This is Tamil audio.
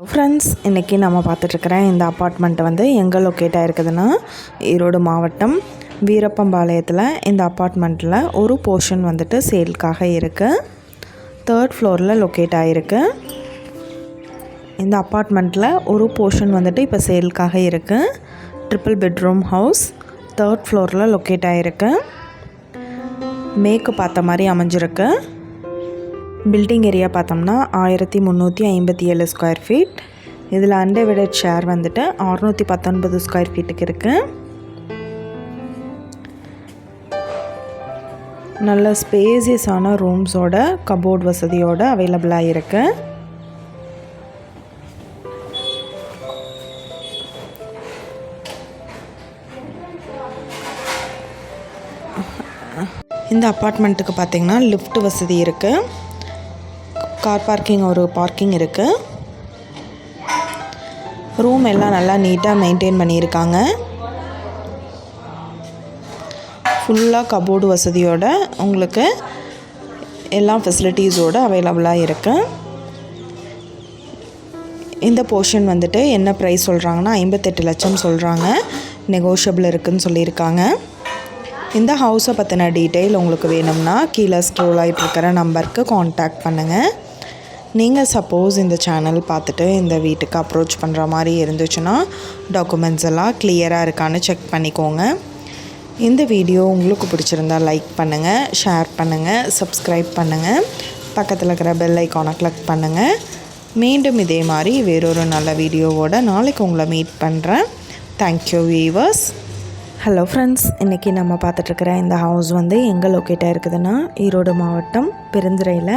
ஃப்ரெண்ட்ஸ், இன்றைக்கி நம்ம பார்த்துட்ருக்கிற இந்த அப்பார்ட்மெண்ட் வந்து எங்கே லொக்கேட் ஆகிருக்குதுன்னா ஈரோடு மாவட்டம் வீரப்பம்பாளையத்தில் இந்த அப்பார்ட்மெண்ட்டில் ஒரு போர்ஷன் வந்துட்டு சேல்க்காக இருக்குது. 3rd ஃப்ளோரில் லொக்கேட் ஆகிருக்கு. இந்த அப்பார்ட்மெண்ட்டில் ஒரு போர்ஷன் வந்துட்டு இப்போ சேல்க்காக இருக்குது. 3 பெட்ரூம் ஹவுஸ் 3rd ஃப்ளோரில் லொக்கேட் ஆகிருக்கு. மேற்கு பார்த்த மாதிரி அமைஞ்சிருக்கு. பில்டிங் ஏரியா பார்த்தோம்னா 1357 ஸ்கொயர் ஃபீட். இதில் அன்டிவைடட் ஷேர் வந்துட்டு 619 ஸ்கொயர் ஃபீட்டுக்கு இருக்குது. நல்ல ஸ்பேசியஸான ரூம்ஸோட கபோர்ட் வசதியோடு அவைலபிளாக இருக்குது. இந்த அப்பார்ட்மெண்ட்டுக்கு பார்த்திங்கன்னா லிஃப்ட் வசதி இருக்குது. கார் பார்க்கிங் ஒரு பார்க்கிங் இருக்குது. ரூம் எல்லாம் நல்லா நீட்டாக மெயின்டைன் பண்ணியிருக்காங்க. ஃபுல்லாக கபோர்டு வசதியோட உங்களுக்கு எல்லா ஃபெசிலிட்டிஸோடு அவைலபிளாக இருக்குது. இந்த போர்ஷன் வந்துட்டு என்ன ப்ரைஸ் சொல்கிறாங்கன்னா 58 லட்சம் சொல்கிறாங்க. நெகோஷியபிள் இருக்குதுன்னு சொல்லியிருக்காங்க. இந்த ஹவுஸை பற்றின டீட்டெயில் உங்களுக்கு வேணும்னா கீழே ஸ்க்ரோல் ஆகிட்டு இருக்கிற நம்பருக்கு காண்டாக்ட் பண்ணுங்கள். நீங்கள் சப்போஸ் இந்த சேனல் பார்த்துட்டு இந்த வீட்டுக்கு அப்ரோச் பண்ணுற மாதிரி இருந்துச்சுன்னா டாக்குமெண்ட்ஸ் எல்லாம் கிளியராக இருக்கான்னு செக் பண்ணிக்கோங்க. இந்த வீடியோ உங்களுக்கு பிடிச்சிருந்தால் லைக் பண்ணுங்கள், ஷேர் பண்ணுங்கள், சப்ஸ்கிரைப் பண்ணுங்கள், பக்கத்தில் இருக்கிற பெல் ஐக்கானை கிளிக் பண்ணுங்கள். மீண்டும் இதே மாதிரி வேறொரு நல்ல வீடியோவோட நாளைக்கு உங்களை மீட் பண்ணுறேன். Thank you viewers. ஹலோ ஃப்ரெண்ட்ஸ், இன்றைக்கி நம்ம பார்த்துட்ருக்கிற இந்த ஹவுஸ் வந்து எங்கே லொக்கேட் ஆகிருக்குதுன்னா ஈரோடு மாவட்டம் பெருந்துறையில்